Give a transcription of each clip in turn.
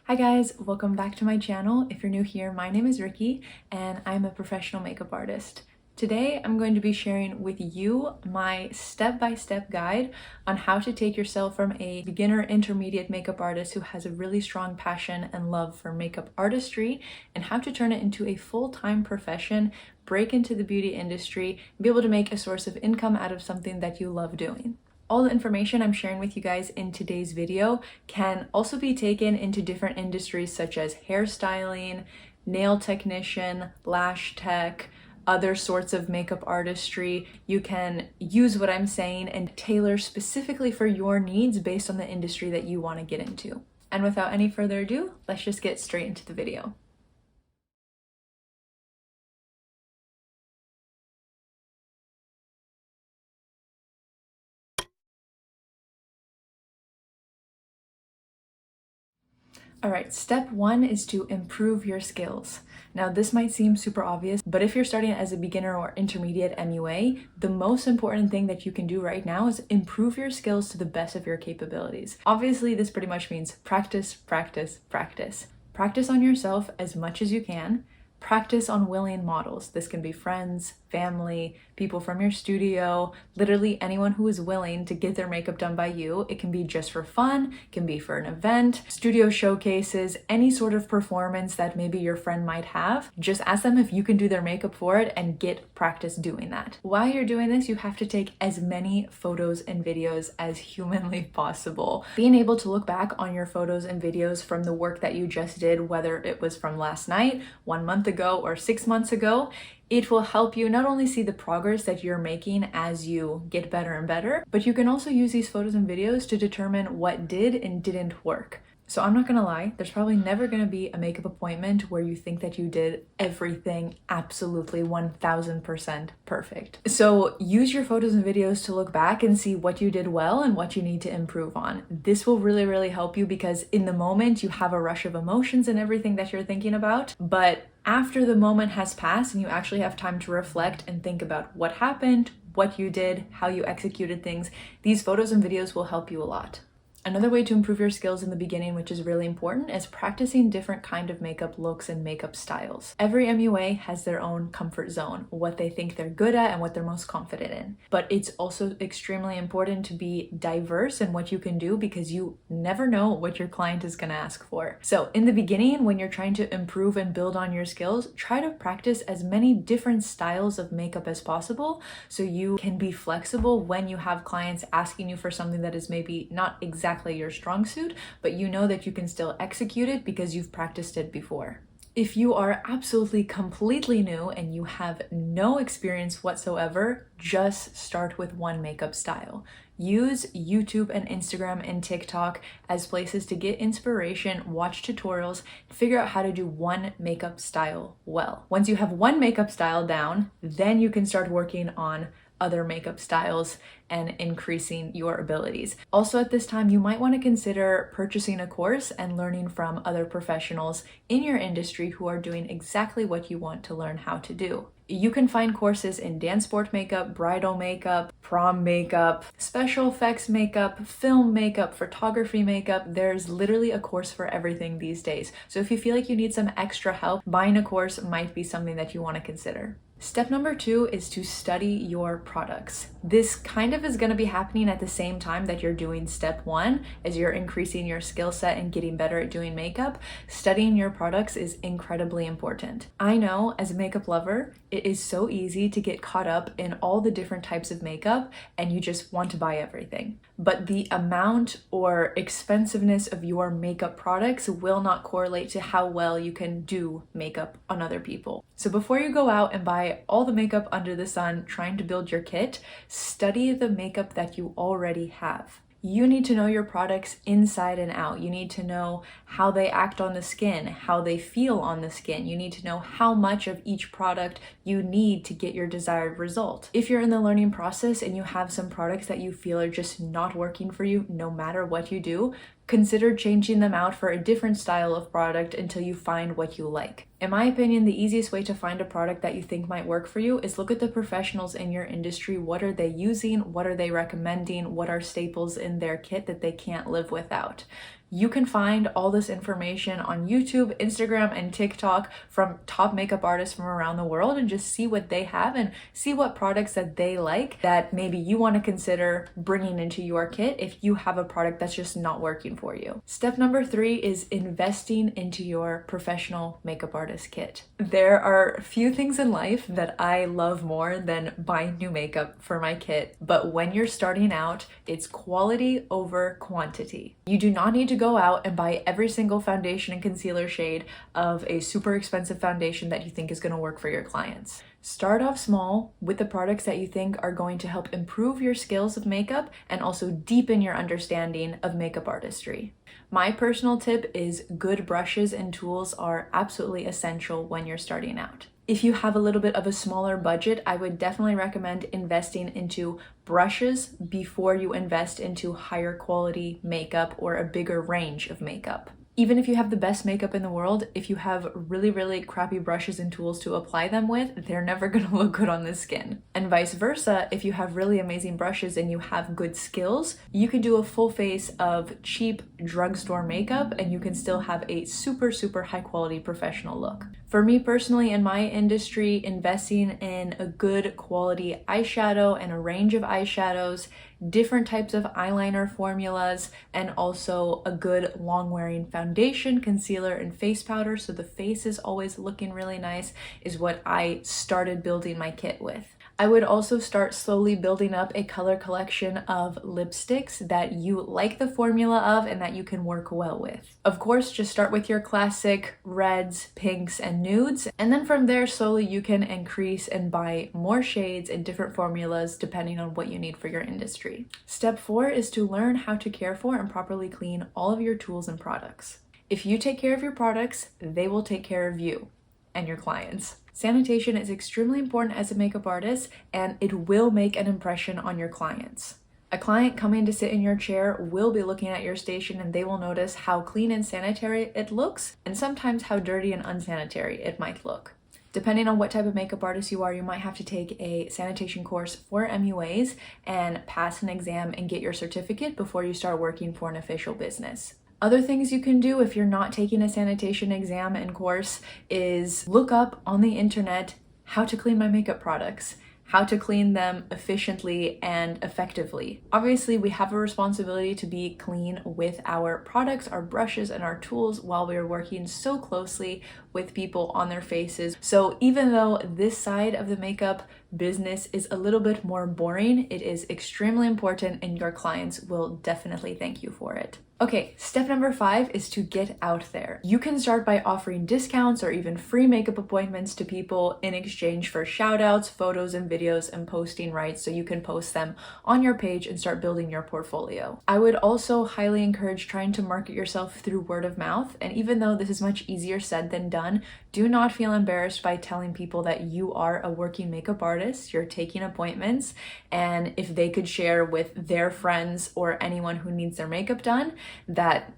Hi guys, welcome back to my channel. If you're new here, my name is Rickie and I'm a professional makeup artist. Today, I'm going to be sharing with you my step-by-step guide on how to take yourself from a beginner intermediate makeup artist who has a really strong passion and love for makeup artistry and how to turn it into a full-time profession, break into the beauty industry, and be able to make a source of income out of something that you love doing. All the information I'm sharing with you guys in today's video can also be taken into different industries such as hairstyling, nail technician, lash tech, other sorts of makeup artistry. You can use what I'm saying and tailor specifically for your needs based on the industry that you want to get into. And without any further ado, let's just get straight into the video. All right, step one is to improve your skills. Now, this might seem super obvious, but if you're starting as a beginner or intermediate MUA, the most important thing that you can do right now is improve your skills to the best of your capabilities. Obviously, this pretty much means practice, practice, practice. Practice on yourself as much as you can. Practice on willing models. This can be friends, family, people from your studio, literally anyone who is willing to get their makeup done by you. It can be just for fun, it can be for an event, studio showcases, any sort of performance that maybe your friend might have. Just ask them if you can do their makeup for it and get practice doing that. While you're doing this, you have to take as many photos and videos as humanly possible. Being able to look back on your photos and videos from the work that you just did, whether it was from last night, 1 month ago, or 6 months ago, it will help you not only see the progress that you're making as you get better and better, but you can also use these photos and videos to determine what did and didn't work. So I'm not gonna lie, there's probably never gonna be a makeup appointment where you think that you did everything absolutely 1000% perfect. So use your photos and videos to look back and see what you did well and what you need to improve on. This will really help you because in the moment you have a rush of emotions and everything that you're thinking about, but after the moment has passed and you actually have time to reflect and think about what happened, what you did, how you executed things, these photos and videos will help you a lot. Another way to improve your skills in the beginning, which is really important, is practicing different kind of makeup looks and makeup styles. Every MUA has their own comfort zone, what they think they're good at and what they're most confident in. But it's also extremely important to be diverse in what you can do because you never know what your client is going to ask for. So in the beginning, when you're trying to improve and build on your skills, try to practice as many different styles of makeup as possible so you can be flexible when you have clients asking you for something that is maybe not exactly your strong suit, but you know that you can still execute it because you've practiced it before. If you are absolutely completely new and you have no experience whatsoever, just start with one makeup style. Use YouTube and Instagram and TikTok as places to get inspiration, watch tutorials, figure out how to do one makeup style well. Once you have one makeup style down, then you can start working on other makeup styles and increasing your abilities. Also at this time, you might want to consider purchasing a course and learning from other professionals in your industry who are doing exactly what you want to learn how to do. You can find courses in dance sport makeup, bridal makeup, prom makeup, special effects makeup, film makeup, photography makeup. There's literally a course for everything these days. So if you feel like you need some extra help, buying a course might be something that you want to consider. Step number 2 is to study your products. This kind of is going to be happening at the same time that you're doing step 1 as you're increasing your skill set and getting better at doing makeup. Studying your products is incredibly important. I know as a makeup lover, it is so easy to get caught up in all the different types of makeup and you just want to buy everything. But the amount or expensiveness of your makeup products will not correlate to how well you can do makeup on other people. So before you go out and buy all the makeup under the sun trying to build your kit, study the makeup that you already have. You need to know your products inside and out. You need to know how they act on the skin, how they feel on the skin. You need to know how much of each product you need to get your desired result. If you're in the learning process and you have some products that you feel are just not working for you, no matter what you do, consider changing them out for a different style of product until you find what you like. In my opinion, the easiest way to find a product that you think might work for you is look at the professionals in your industry. What are they using? What are they recommending? What are staples in their kit that they can't live without? You can find all this information on YouTube, Instagram, and TikTok from top makeup artists from around the world and just see what they have and see what products that they like that maybe you want to consider bringing into your kit if you have a product that's just not working for you. Step number 3 is investing into your professional makeup artist kit. There are few things in life that I love more than buying new makeup for my kit, but when you're starting out, it's quality over quantity. You do not need to go out and buy every single foundation and concealer shade of a super expensive foundation that you think is going to work for your clients. Start off small with the products that you think are going to help improve your skills of makeup and also deepen your understanding of makeup artistry. My personal tip is good brushes and tools are absolutely essential when you're starting out. If you have a little bit of a smaller budget, I would definitely recommend investing into brushes before you invest into higher quality makeup or a bigger range of makeup. Even if you have the best makeup in the world, if you have really, really crappy brushes and tools to apply them with, they're never gonna look good on the skin. And vice versa, if you have really amazing brushes and you have good skills, you can do a full face of cheap drugstore makeup and you can still have a super, super high quality professional look. For me personally, in my industry, investing in a good quality eyeshadow and a range of eyeshadows, different types of eyeliner formulas, and also a good long wearing foundation, concealer, and face powder so the face is always looking really nice is what I started building my kit with. I would also start slowly building up a color collection of lipsticks that you like the formula of and that you can work well with. Of course, just start with your classic reds, pinks, and nudes, and then from there slowly you can increase and buy more shades and different formulas depending on what you need for your industry. Step 4 is to learn how to care for and properly clean all of your tools and products. If you take care of your products, they will take care of you and your clients. Sanitation is extremely important as a makeup artist, and it will make an impression on your clients. A client coming to sit in your chair will be looking at your station and they will notice how clean and sanitary it looks, and sometimes how dirty and unsanitary it might look. Depending on what type of makeup artist you are, you might have to take a sanitation course for MUAs and pass an exam and get your certificate before you start working for an official business. Other things you can do if you're not taking a sanitation exam and course is look up on the internet how to clean my makeup products, how to clean them efficiently and effectively. Obviously, we have a responsibility to be clean with our products, our brushes, and our tools while we are working so closely with people on their faces. So even though this side of the makeup business is a little bit more boring, it is extremely important and your clients will definitely thank you for it. Okay, step number 5 is to get out there. You can start by offering discounts or even free makeup appointments to people in exchange for shout outs, photos, and videos and posting rights so you can post them on your page and start building your portfolio. I would also highly encourage trying to market yourself through word of mouth. And even though this is much easier said than done, do not feel embarrassed by telling people that you are a working makeup artist, you're taking appointments, and if they could share with their friends or anyone who needs their makeup done, that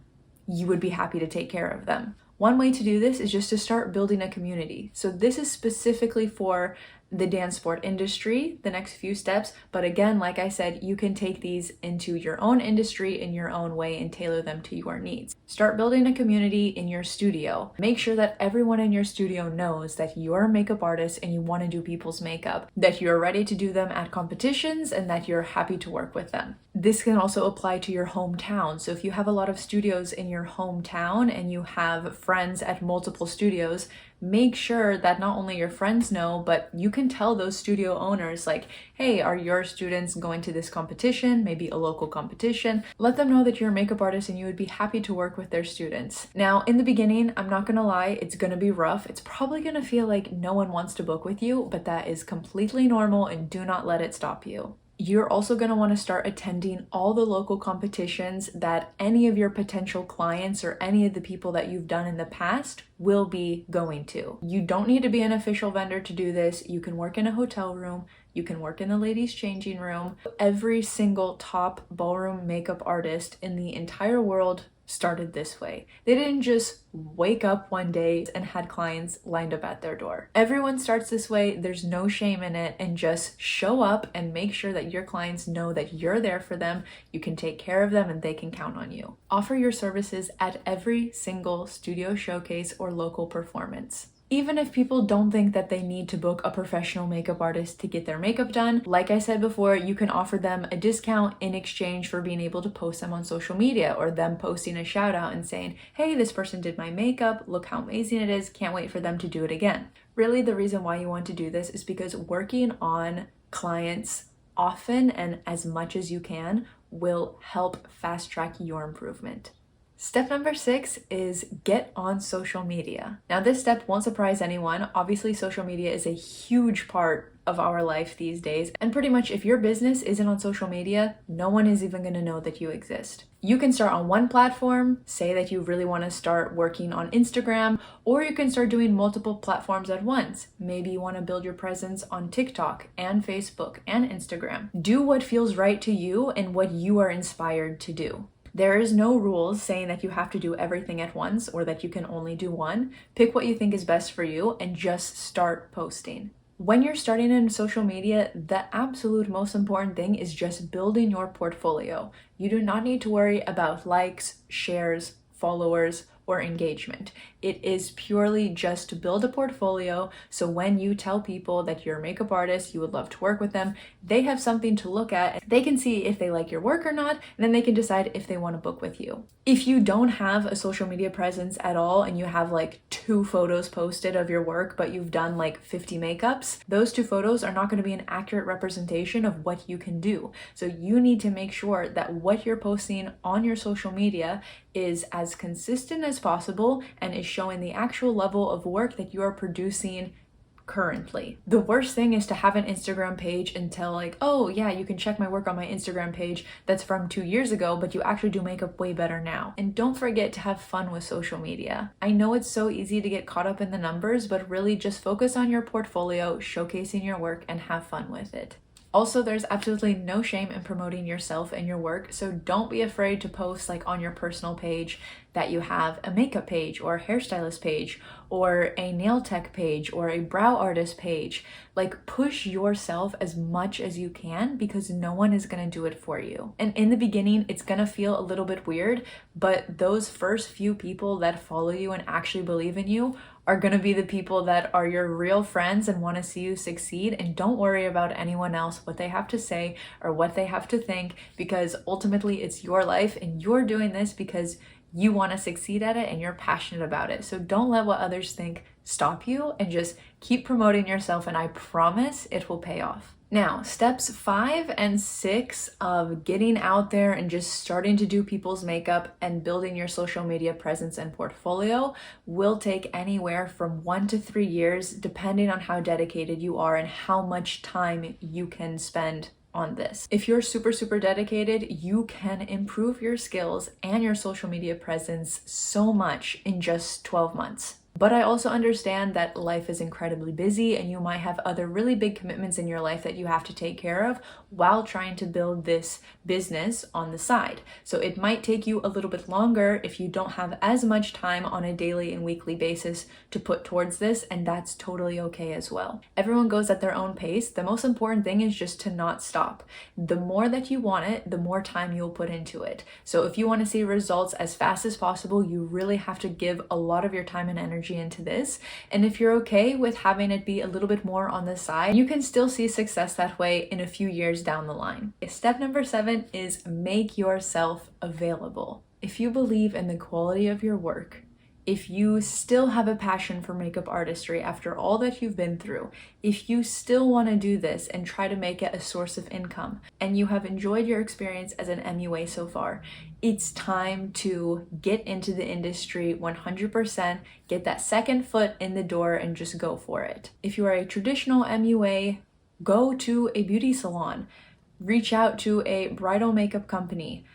you would be happy to take care of them. One way to do this is just to start building a community. So this is specifically for the dance sport industry, the next few steps. But again, like I said, you can take these into your own industry in your own way and tailor them to your needs. Start building a community in your studio. Make sure that everyone in your studio knows that you're a makeup artist and you want to do people's makeup, that you're ready to do them at competitions, and that you're happy to work with them. This can also apply to your hometown. So if you have a lot of studios in your hometown and you have friends at multiple studios, make sure that not only your friends know, but you can tell those studio owners like, hey, are your students going to this competition? Maybe a local competition. Let them know that you're a makeup artist and you would be happy to work with their students. Now, in the beginning, I'm not gonna lie, it's gonna be rough. It's probably gonna feel like no one wants to book with you, but that is completely normal and do not let it stop you. You're also going to want to start attending all the local competitions that any of your potential clients or any of the people that you've done in the past will be going to. You don't need to be an official vendor to do this. You can work in a hotel room. You can work in the ladies' changing room. Every single top ballroom makeup artist in the entire world started this way. They didn't just wake up one day and had clients lined up at their door. Everyone starts this way. There's no shame in it, and just show up and make sure that your clients know that you're there for them, you can take care of them, and they can count on you. Offer your services at every single studio showcase or local performance. Even if people don't think that they need to book a professional makeup artist to get their makeup done, like I said before, you can offer them a discount in exchange for being able to post them on social media, or them posting a shout out and saying, hey, this person did my makeup, look how amazing it is, can't wait for them to do it again. Really, the reason why you want to do this is because working on clients often and as much as you can will help fast track your improvement. Step number 6 is get on social media. Now, this step won't surprise anyone. Obviously, social media is a huge part of our life these days. And pretty much if your business isn't on social media, no one is even going to know that you exist. You can start on one platform, say that you really want to start working on Instagram, or you can start doing multiple platforms at once. Maybe you want to build your presence on TikTok and Facebook and Instagram. Do what feels right to you and what you are inspired to do. There is no rules saying that you have to do everything at once or that you can only do one. Pick what you think is best for you and just start posting. When you're starting in social media, the absolute most important thing is just building your portfolio. You do not need to worry about likes, shares, followers, or engagement. It is purely just to build a portfolio, so when you tell people that you're a makeup artist, you would love to work with them, they have something to look at. They can see if they like your work or not, and then they can decide if they want to book with you. If you don't have a social media presence at all and you have like 2 photos posted of your work, but you've done like 50 makeups, those 2 photos are not going to be an accurate representation of what you can do. So you need to make sure that what you're posting on your social media is as consistent as possible and is showing the actual level of work that you are producing currently. The worst thing is to have an Instagram page and tell like, oh yeah, you can check my work on my Instagram page that's from 2 years ago, but you actually do makeup way better now. And don't forget to have fun with social media. I know it's so easy to get caught up in the numbers, but really just focus on your portfolio, showcasing your work, and have fun with it. Also, there's absolutely no shame in promoting yourself and your work, so don't be afraid to post like on your personal page that you have a makeup page or a hairstylist page or a nail tech page or a brow artist page. Like, push yourself as much as you can because no one is going to do it for you. And in the beginning, it's going to feel a little bit weird, but those first few people that follow you and actually believe in you are going to be the people that are your real friends and want to see you succeed. And don't worry about anyone else, what they have to say or what they have to think, because ultimately it's your life and you're doing this because you want to succeed at it and you're passionate about it. So don't let what others think stop you, and just keep promoting yourself, and I promise it will pay off. Now, steps 5 and 6 of getting out there and just starting to do people's makeup and building your social media presence and portfolio will take anywhere from 1 to 3 years, depending on how dedicated you are and how much time you can spend on this. If you're super dedicated, you can improve your skills and your social media presence so much in just 12 months. But I also understand that life is incredibly busy and you might have other really big commitments in your life that you have to take care of while trying to build this business on the side. So it might take you a little bit longer if you don't have as much time on a daily and weekly basis to put towards this, and that's totally okay as well. Everyone goes at their own pace. The most important thing is just to not stop. The more that you want it, the more time you'll put into it. So if you want to see results as fast as possible, you really have to give a lot of your time and energy into this. And if you're okay with having it be a little bit more on the side, you can still see success that way in a few years down the line. Step number 7 is make yourself available. If you believe in the quality of your work, if you still have a passion for makeup artistry after all that you've been through, if you still want to do this and try to make it a source of income, and you have enjoyed your experience as an MUA so far, it's time to get into the industry 100%, get that second foot in the door and just go for it. If you are a traditional MUA, go to a beauty salon, reach out to a bridal makeup company,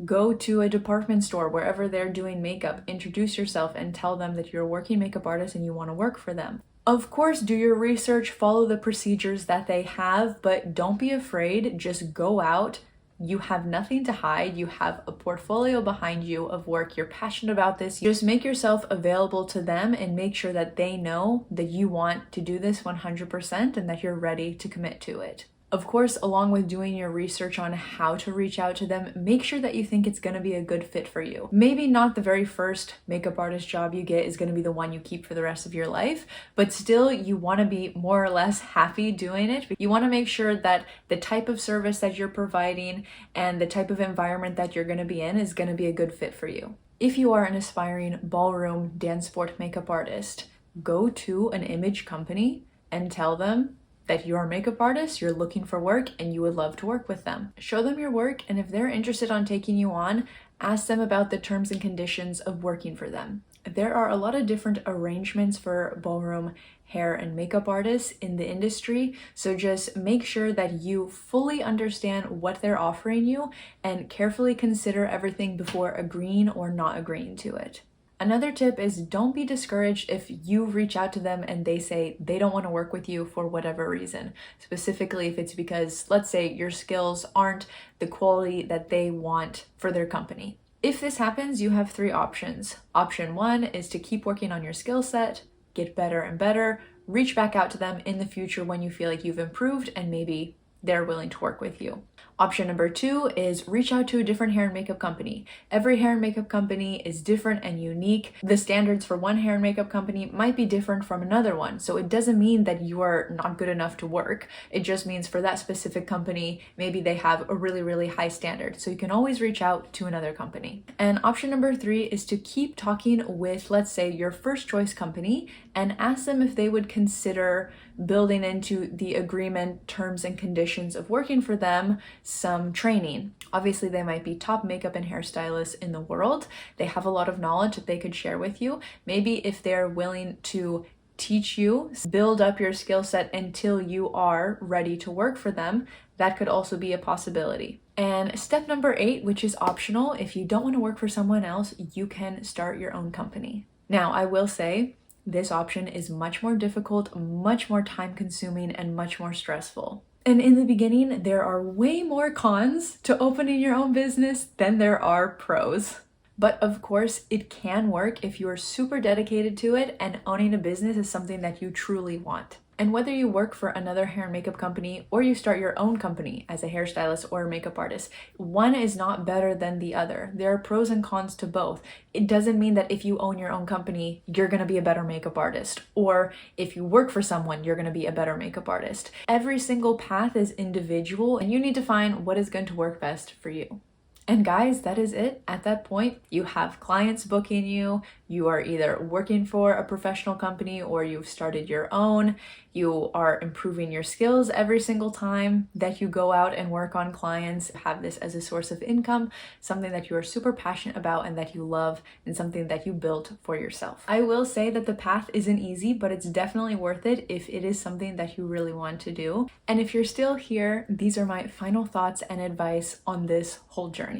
go to a department store, wherever they're doing makeup, introduce yourself and tell them that you're a working makeup artist and you want to work for them. Of course, do your research, follow the procedures that they have, but don't be afraid. Just go out, You have nothing to hide. You have a portfolio behind you of work. You're passionate about this. Just make yourself available to them and make sure that they know that you want to do this 100% and that you're ready to commit to it. Of course, along with doing your research on how to reach out to them, make sure that you think it's going to be a good fit for you. Maybe not the very first makeup artist job you get is going to be the one you keep for the rest of your life, but still you want to be more or less happy doing it. You want to make sure that the type of service that you're providing and the type of environment that you're going to be in is going to be a good fit for you. If you are an aspiring ballroom dance sport makeup artist, go to an image company and tell them that you're a makeup artist, you're looking for work, and you would love to work with them. Show them your work, and if they're interested on taking you on, ask them about the terms and conditions of working for them. There are a lot of different arrangements for ballroom hair and makeup artists in the industry, so just make sure that you fully understand what they're offering you and carefully consider everything before agreeing or not agreeing to it. Another tip is don't be discouraged if you reach out to them and they say they don't want to work with you for whatever reason. Specifically, if it's because, let's say, your skills aren't the quality that they want for their company. If this happens, you have 3 options. Option 1 is to keep working on your skill set, get better and better, reach back out to them in the future when you feel like you've improved and maybe they're willing to work with you. Option number 2 is reach out to a different hair and makeup company. Every hair and makeup company is different and unique. The standards for one hair and makeup company might be different from another one. So it doesn't mean that you are not good enough to work. It just means for that specific company, maybe they have a really, really high standard. So you can always reach out to another company. And option number 3 is to keep talking with, let's say, your first choice company and ask them if they would consider building into the agreement terms and conditions of working for them some training. Obviously, they might be top makeup and hairstylists in the world. They have a lot of knowledge that they could share with you. Maybe if they're willing to teach you, build up your skill set until you are ready to work for them, that could also be a possibility. And step number 8, which is optional, if you don't want to work for someone else, you can start your own company. Now, I will say, this option is much more difficult, much more time consuming, and much more stressful. And in the beginning, there are way more cons to opening your own business than there are pros. But of course, it can work if you are super dedicated to it and owning a business is something that you truly want. And whether you work for another hair and makeup company or you start your own company as a hairstylist or a makeup artist, one is not better than the other. There are pros and cons to both. It doesn't mean that if you own your own company, you're going to be a better makeup artist, or if you work for someone, you're going to be a better makeup artist. Every single path is individual and you need to find what is going to work best for you. And guys, that is it. At that point, you have clients booking you. You are either working for a professional company or you've started your own. You are improving your skills every single time that you go out and work on clients. Have this as a source of income, something that you are super passionate about and that you love, and something that you built for yourself. I will say that the path isn't easy, but it's definitely worth it if it is something that you really want to do. And if you're still here, these are my final thoughts and advice on this whole journey.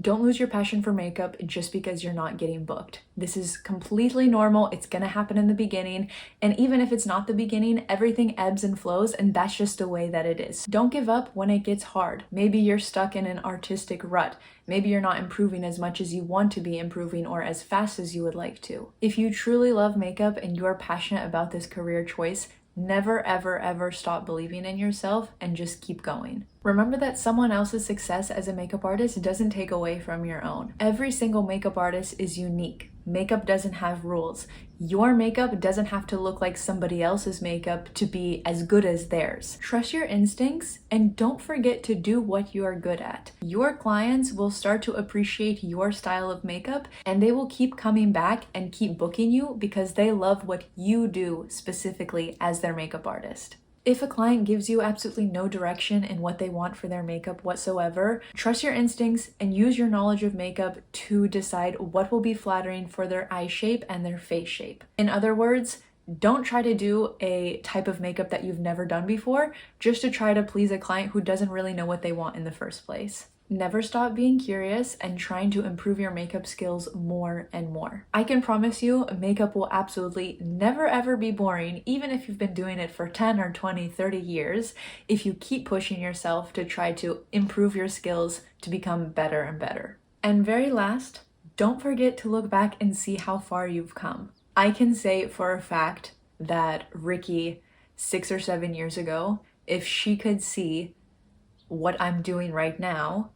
Don't lose your passion for makeup just because you're not getting booked. This is completely normal. It's gonna happen in the beginning. And even if it's not the beginning, everything ebbs and flows, and that's just the way that it is. Don't give up when it gets hard. Maybe you're stuck in an artistic rut. Maybe you're not improving as much as you want to be improving or as fast as you would like to. If you truly love makeup and you are passionate about this career choice, never, ever, ever stop believing in yourself and just keep going. Remember that someone else's success as a makeup artist doesn't take away from your own. Every single makeup artist is unique. Makeup doesn't have rules. Your makeup doesn't have to look like somebody else's makeup to be as good as theirs. Trust your instincts and don't forget to do what you are good at. Your clients will start to appreciate your style of makeup and they will keep coming back and keep booking you because they love what you do specifically as their makeup artist. If a client gives you absolutely no direction in what they want for their makeup whatsoever, trust your instincts and use your knowledge of makeup to decide what will be flattering for their eye shape and their face shape. In other words, don't try to do a type of makeup that you've never done before just to try to please a client who doesn't really know what they want in the first place. never stop being curious and trying to improve your makeup skills more and more. I can promise you, makeup will absolutely never ever be boring, even if you've been doing it for 10 or 20, 30 years, if you keep pushing yourself to try to improve your skills to become better and better. And very last, don't forget to look back and see how far you've come. I can say for a fact that Rickie 6 or 7 years ago, if she could see what I'm doing right now,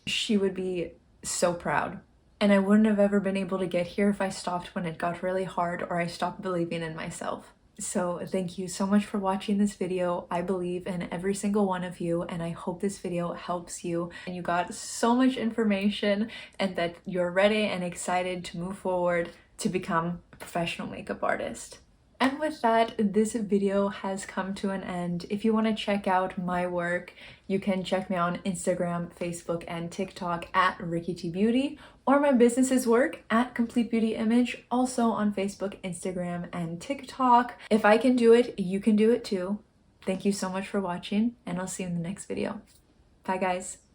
she would be so proud. And I wouldn't have ever been able to get here if I stopped when it got really hard or I stopped believing in myself. So thank you so much for watching this video. I believe in every single one of you, and I hope this video helps you and you got so much information and that you're ready and excited to move forward to become a professional makeup artist. And with that, this video has come to an end. If you want to check out my work, you can check me on Instagram, Facebook, and TikTok at RickieT.Beauty, or my business's work at Complete Beauty Image, also on Facebook, Instagram, and TikTok. If I can do it, you can do it too. Thank you so much for watching, and I'll see you in the next video. Bye, guys.